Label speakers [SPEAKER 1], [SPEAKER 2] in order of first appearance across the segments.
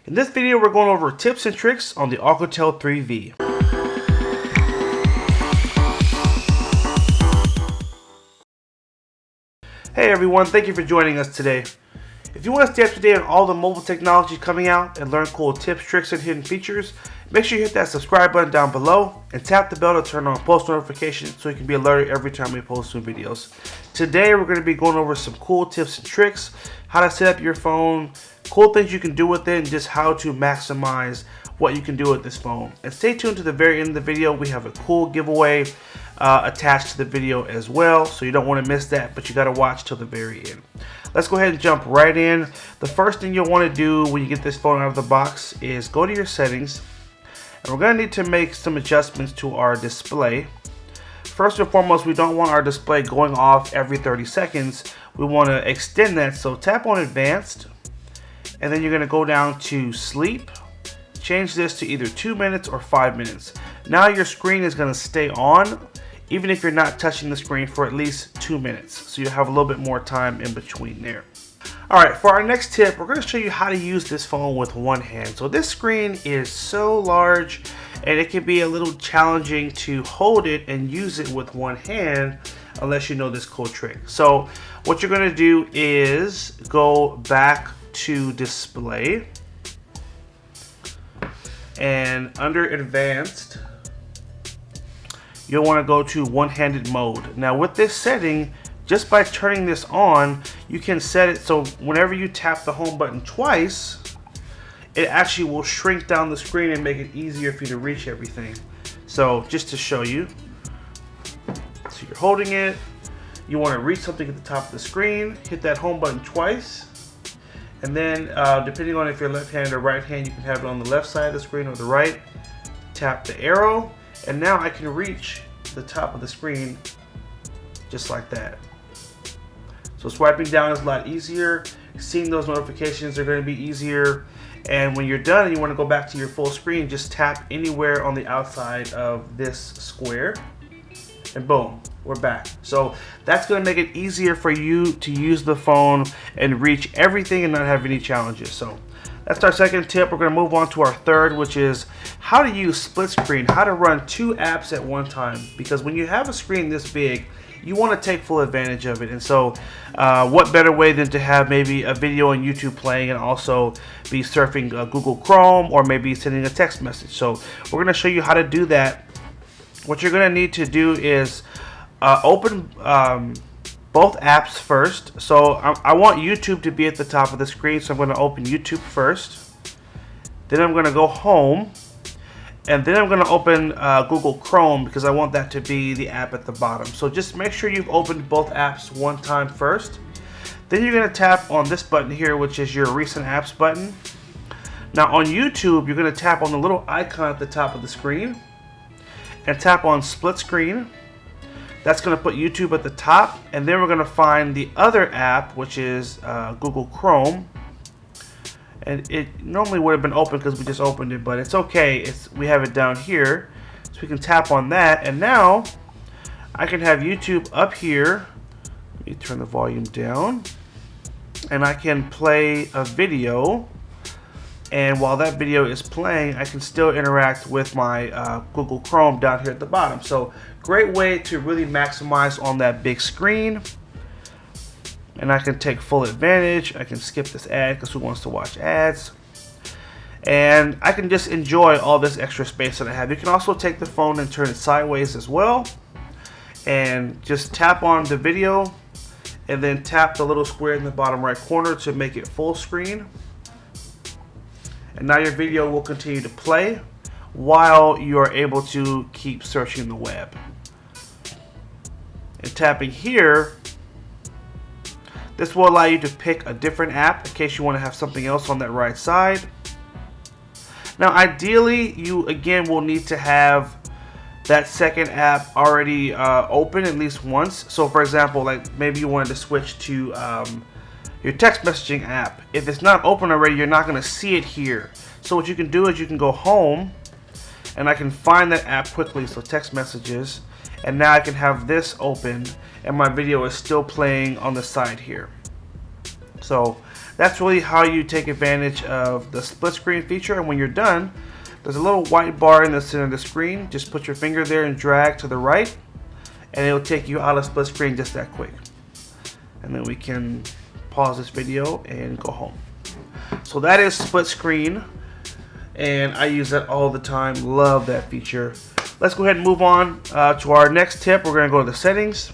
[SPEAKER 1] In this video, we're going over tips and tricks on the Alcatel 3V. Hey everyone, thank you for joining us today. If you want to stay up to date on all the mobile technology coming out and learn cool tips, tricks, and hidden features, make sure you hit that subscribe button down below and tap the bell to turn on post notifications so you can be alerted every time we post new videos. Today we're going to be going over some cool tips and tricks, how to set up your phone, cool things you can do with it, and just how to maximize what you can do with this phone. And stay tuned to the very end of the video. We have a cool giveaway attached to the video as well, so you don't want to miss that, but you got to watch till the very end. Let's go ahead and jump right in. The first thing you'll want to do when you get this phone out of the box is go to your settings, and we're going to need to make some adjustments to our display. First and foremost, we don't want our display going off every 30 seconds. We want to extend that, so tap on advanced, and then you're going to go down to sleep. Change this to either 2 minutes or 5 minutes. Now your screen is going to stay on even if you're not touching the screen for at least 2 minutes, so you have a little bit more time in between there. Alright, for our next tip, we're going to show you how to use this phone with one hand. So this screen is so large and it can be a little challenging to hold it and use it with one hand unless you know this cool trick. So what you're going to do is go back to display, and under advanced you'll want to go to one-handed mode. Now with this setting, just by turning this on, you can set it so whenever you tap the home button twice, it actually will shrink down the screen and make it easier for you to reach everything. So just to show you, so you're holding it, you want to reach something at the top of the screen, hit that home button twice, and then depending on if you're left-handed or right-handed, you can have it on the left side of the screen or the right. Tap the arrow, and now I can reach the top of the screen just like that. So swiping down is a lot easier. Seeing those notifications are going to be easier. And when you're done and you want to go back to your full screen, just tap anywhere on the outside of this square, and boom, we're back. So that's going to make it easier for you to use the phone and reach everything and not have any challenges. So that's our second tip. We're going to move on to our third, which is how to use split screen, how to run 2 apps at one time. Because when you have a screen this big, you want to take full advantage of it. And so what better way than to have maybe a video on YouTube playing and also be surfing Google Chrome, or maybe sending a text message. So we're going to show you how to do that. What you're going to need to do is open both apps first. So I want YouTube to be at the top of the screen, so I'm going to open YouTube first. Then I'm going to go home, and then I'm going to open Google Chrome because I want that to be the app at the bottom. So just make sure you've opened both apps one time first. Then you're going to tap on this button here, which is your recent apps button. Now on YouTube, you're going to tap on the little icon at the top of the screen and tap on split screen. That's going to put YouTube at the top, and then we're going to find the other app, which is Google Chrome. And it normally would have been open because we just opened it, but it's okay. We have it down here, so we can tap on that, and now I can have YouTube up here. Let me turn the volume down, and I can play a video. And while that video is playing, I can still interact with my Google Chrome down here at the bottom. So great way to really maximize on that big screen. And I can take full advantage. I can skip this ad because who wants to watch ads? And I can just enjoy all this extra space that I have. You can also take the phone and turn it sideways as well. And just tap on the video, and then tap the little square in the bottom right corner to make it full screen. And now your video will continue to play while you are able to keep searching the web. And tapping here, this will allow you to pick a different app in case you want to have something else on that right side. Now ideally, you again will need to have that second app already open at least once. So for example, like maybe you wanted to switch to your text messaging app. If it's not open already, you're not going to see it here. So what you can do is you can go home, and I can find that app quickly, so text messages, and now I can have this open and my video is still playing on the side here. So that's really how you take advantage of the split screen feature. And when you're done, there's a little white bar in the center of the screen. Just put your finger there and drag to the right, and it'll take you out of split screen just that quick. And then we can pause this video and go home. So that is split screen, and I use that all the time. Love that feature. Let's go ahead and move on to our next tip. We're going to go to the settings.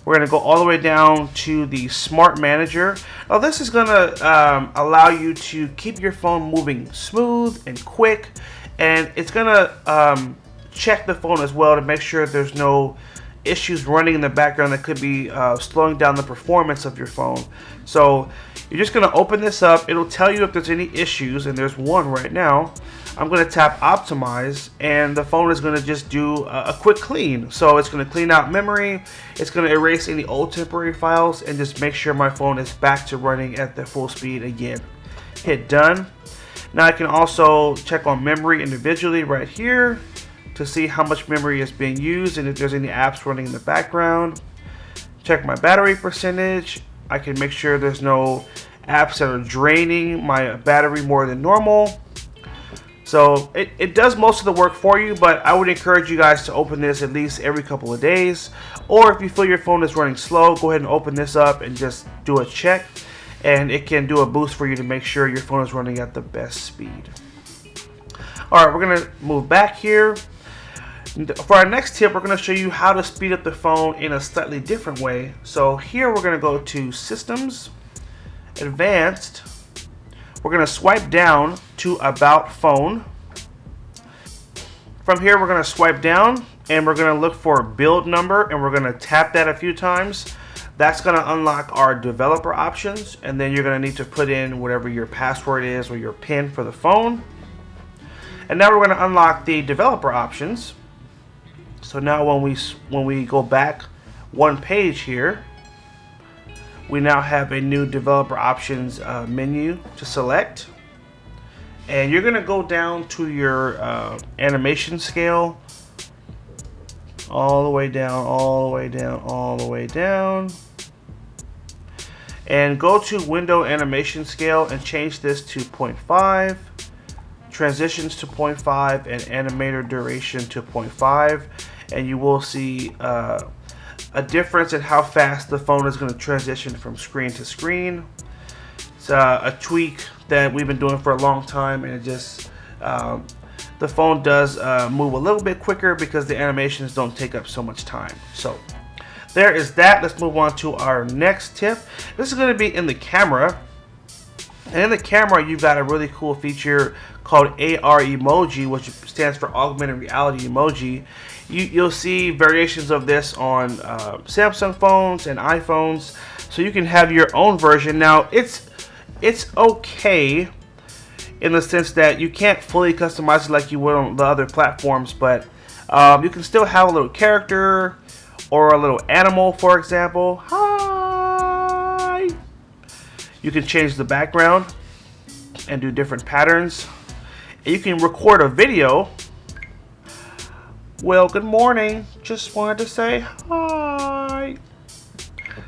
[SPEAKER 1] We're going to go all the way down to the Smart Manager. Now this is going to allow you to keep your phone moving smooth and quick, and it's going to check the phone as well to make sure there's no issues running in the background that could be slowing down the performance of your phone. So you're just going to open this up. It'll tell you if there's any issues, and there's one right now. I'm going to tap optimize, and the phone is going to just do a quick clean. So it's going to clean out memory, it's going to erase any old temporary files, and just make sure my phone is back to running at the full speed again. Hit done. Now I can also check on memory individually right here to see how much memory is being used and if there's any apps running in the background. Check my battery percentage. I can make sure there's no apps that are draining my battery more than normal. So it does most of the work for you, but I would encourage you guys to open this at least every couple of days. Or if you feel your phone is running slow, go ahead and open this up and just do a check. And it can do a boost for you to make sure your phone is running at the best speed. Alright, we're going to move back here. For our next tip, we're going to show you how to speed up the phone in a slightly different way. So here we're going to go to Systems, Advanced. We're going to swipe down to About Phone. From here, we're going to swipe down and we're going to look for build number, and we're going to tap that a few times. That's going to unlock our developer options, and then you're going to need to put in whatever your password is or your PIN for the phone. And now we're going to unlock the developer options. So now when we go back one page here, we now have a new developer options menu to select, and you're going to go down to your animation scale all the way down, all the way down, all the way down, and go to window animation scale and change this to 0.5, transitions to 0.5, and animator duration to 0.5, and you will see a difference in how fast the phone is going to transition from screen to screen. It's a tweak that we've been doing for a long time, and it just the phone does move a little bit quicker because the animations don't take up so much time. So there is that. Let's move on to our next tip. This is going to be in the camera. And in the camera, you've got a really cool feature called AR Emoji, which stands for Augmented Reality Emoji. You'll see variations of this on Samsung phones and iPhones, so you can have your own version. Now, it's okay in the sense that you can't fully customize it like you would on the other platforms, but you can still have a little character or a little animal, for example. Hi! You can change the background and do different patterns. And you can record a video. Well, good morning. Just wanted to say hi.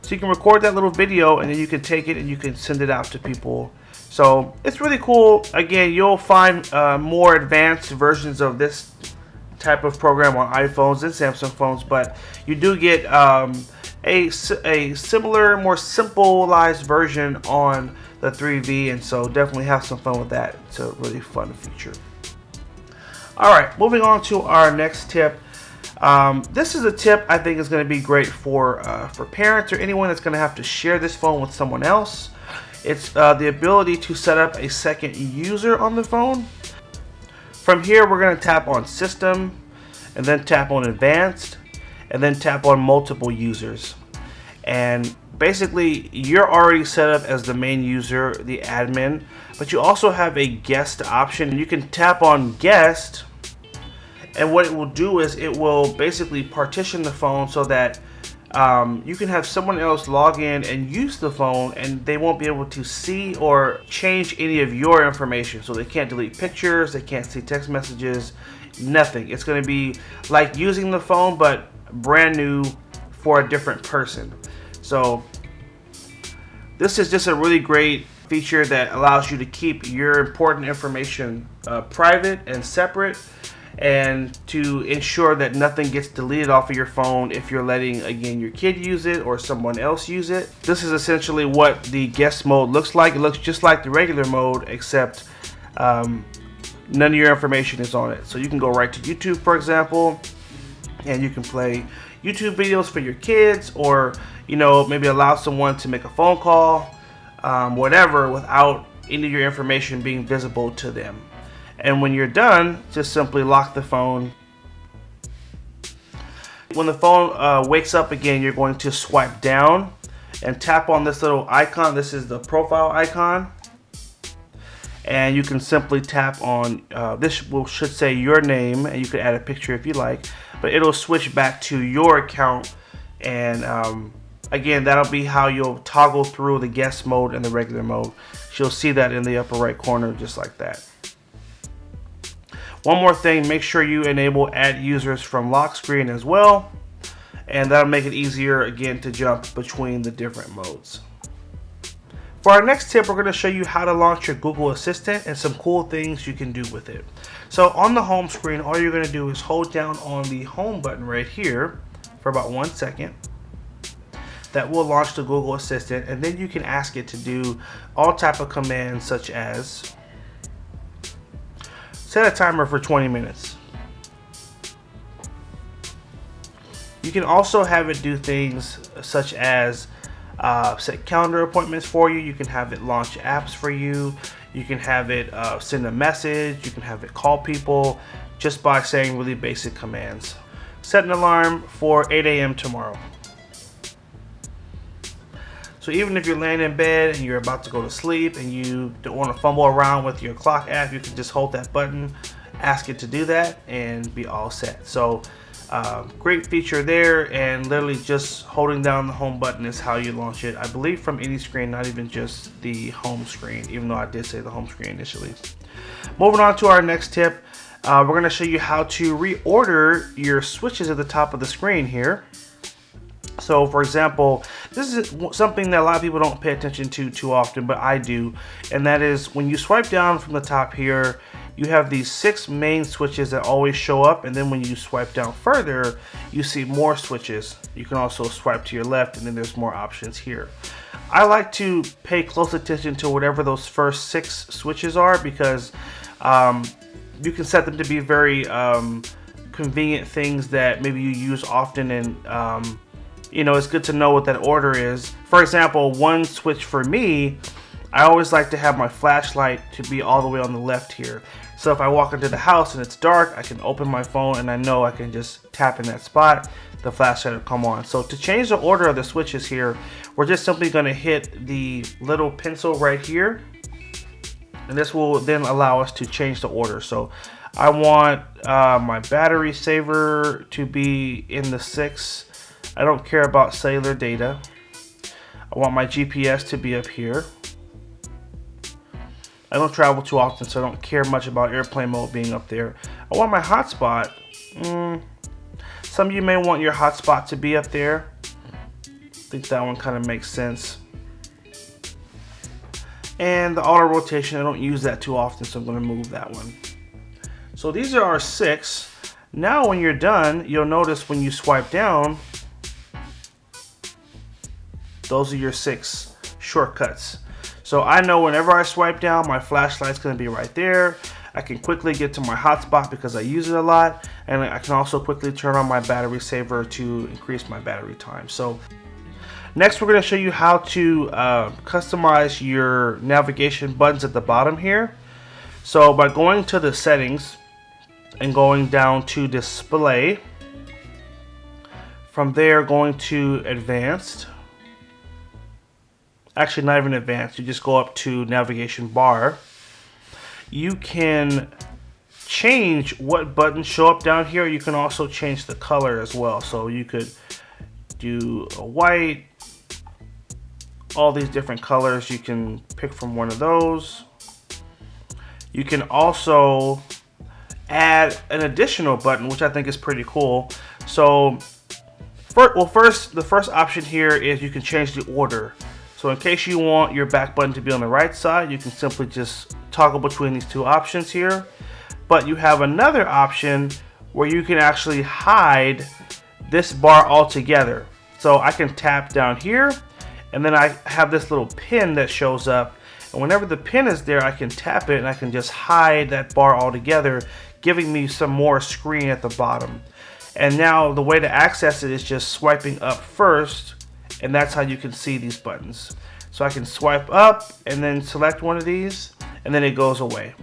[SPEAKER 1] So you can record that little video, and then you can take it and you can send it out to people. So it's really cool. Again, you'll find more advanced versions of this type of program on iPhones and Samsung phones, but you do get a similar, more simplified version on the 3V, and so definitely have some fun with that. It's a really fun feature. Alright, moving on to our next tip. This is a tip I think is going to be great for parents or anyone that's going to have to share this phone with someone else. It's the ability to set up a second user on the phone. From here, we're going to tap on System, and then tap on Advanced, and then tap on Multiple Users. And basically, you're already set up as the main user, the admin, but you also have a guest option. You can tap on Guest, and what it will do is it will basically partition the phone so that you can have someone else log in and use the phone, and they won't be able to see or change any of your information. So they can't delete pictures, they can't see text messages, nothing. It's going to be like using the phone, but brand new for a different person. So This is just a really great feature that allows you to keep your important information private and separate, and to ensure that nothing gets deleted off of your phone if you're letting, again, your kid use it or someone else use it. This is essentially what the guest mode looks like. It looks just like the regular mode, except none of your information is on it. So you can go right to YouTube, for example, and you can play YouTube videos for your kids, or maybe allow someone to make a phone call, whatever, without any of your information being visible to them. And when you're done, just simply lock the phone. When the phone wakes up again, you're going to swipe down and tap on this little icon. This is the profile icon. And you can simply tap on, should say your name, and you can add a picture if you like, but it'll switch back to your account. And again, that'll be how you'll toggle through the guest mode and the regular mode. You'll see that in the upper right corner, just like that. One more thing, make sure you enable add users from lock screen as well, and that'll make it easier, again, to jump between the different modes. For our next tip, we're going to show you how to launch your Google Assistant and some cool things you can do with it. So on the home screen, all you're going to do is hold down on the home button right here for about 1 second. That will launch the Google Assistant, and then you can ask it to do all type of commands, such as set a timer for 20 minutes. You can also have it do things such as set calendar appointments for you. You can have it launch apps for you. You can have it send a message. You can have it call people just by saying really basic commands. Set an alarm for 8 a.m. tomorrow. So even if you're laying in bed and you're about to go to sleep and you don't want to fumble around with your clock app, you can just hold that button, ask it to do that, and be all set. So great feature there, and literally just holding down the home button is how you launch it. I believe from any screen, not even just the home screen, even though I did say the home screen initially. Moving on to our next tip, we're going to show you how to reorder your switches at the top of the screen here. So for example, this is something that a lot of people don't pay attention to too often, but I do, and that is when you swipe down from the top here, you have these 6 main switches that always show up, and then when you swipe down further, you see more switches. You can also swipe to your left, and then there's more options here. I like to pay close attention to whatever those first 6 switches are, because you can set them to be very convenient things that maybe you use often, and it's good to know what that order is. For example, one switch for me, I always like to have my flashlight to be all the way on the left here. So if I walk into the house and it's dark, I can open my phone and I know I can just tap in that spot, the flashlight will come on. So to change the order of the switches here, we're just simply going to hit the little pencil right here, and this will then allow us to change the order. So I want my battery saver to be in the 6. I don't care about cellular data. I want my GPS to be up here. I don't travel too often, so I don't care much about airplane mode being up there. I want my hotspot. Some of you may want your hotspot to be up there. I think that one kind of makes sense. And the auto rotation, I don't use that too often, so I'm going to move that one. So these are our 6. Now when you're done, you'll notice when you swipe down, those are your 6 shortcuts. So I know whenever I swipe down, my flashlight's going to be right there. I can quickly get to my hotspot because I use it a lot, and I can also quickly turn on my battery saver to increase my battery time. So next, we're going to show you how to customize your navigation buttons at the bottom here. So by going to the settings and going down to display, from there going to advanced. Actually, not even advanced, you just go up to navigation bar. You can change what buttons show up down here. You can also change the color as well. So you could do a white, all these different colors. You can pick from one of those. You can also add an additional button, which I think is pretty cool. So, the first option here is you can change the order. So in case you want your back button to be on the right side, you can simply just toggle between these two options here. But you have another option where you can actually hide this bar altogether. So I can tap down here, and then I have this little pin that shows up. And whenever the pin is there, I can tap it and I can just hide that bar altogether, giving me some more screen at the bottom. And now the way to access it is just swiping up first, and that's how you can see these buttons. So I can swipe up and then select one of these, and then it goes away.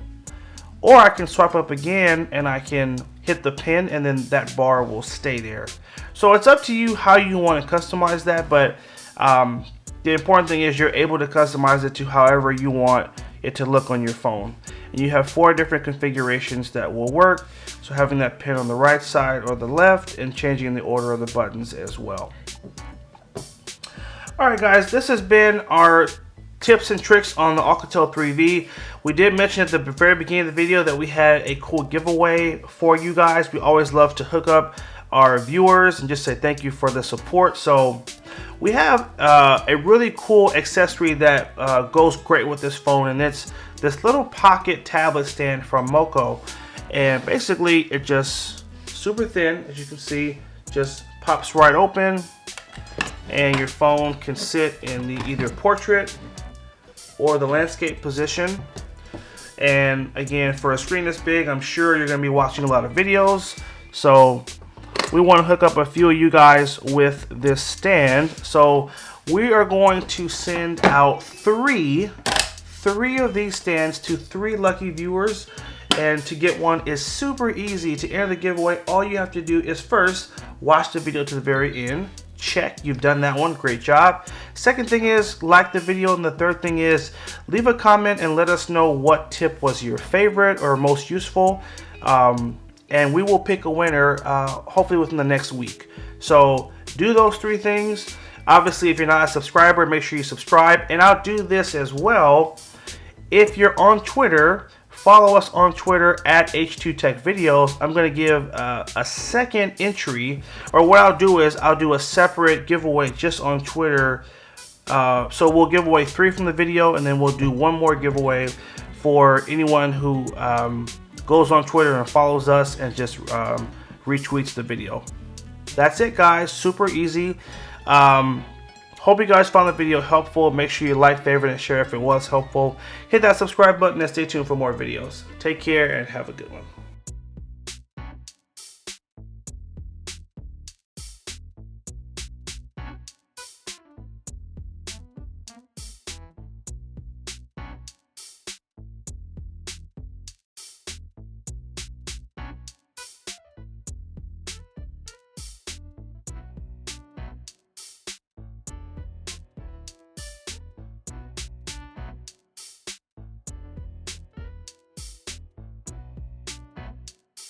[SPEAKER 1] Or I can swipe up again and I can hit the pin, and then that bar will stay there. So it's up to you how you want to customize that, but the important thing is you're able to customize it to however you want it to look on your phone. And you have 4 different configurations that will work. So having that pin on the right side or the left, and changing the order of the buttons as well. Alright guys, this has been our tips and tricks on the Alcatel 3V. We did mention at the very beginning of the video that we had a cool giveaway for you guys. We always love to hook up our viewers and just say thank you for the support. So we have a really cool accessory that goes great with this phone, and it's this little pocket tablet stand from Moco. And basically it just super thin, as you can see, just pops right open, and your phone can sit in the either portrait or the landscape position. And again, for a screen this big, I'm sure you're going to be watching a lot of videos, so we want to hook up a few of you guys with this stand. So we are going to send out three of these stands to 3 lucky viewers. And to get one is super easy. To enter the giveaway, all you have to do is first watch the video to the very end. Check, you've done that one, great job. Second thing is like the video, and the third thing is leave a comment and let us know what tip was your favorite or most useful. And we will pick a winner hopefully within the next week. So do those 3 things. Obviously, if you're not a subscriber, make sure you subscribe. And I'll do this as well. If you're on Twitter, follow us on Twitter at H2TechVideos. I'm going to give a second entry, or what I'll do is I'll do a separate giveaway just on Twitter. So we'll give away 3 from the video, and then we'll do one more giveaway for anyone who goes on Twitter and follows us and just retweets the video. That's it guys, super easy. Hope you guys found the video helpful. Make sure you like, favorite, and share if it was helpful. Hit that subscribe button and stay tuned for more videos. Take care and have a good one.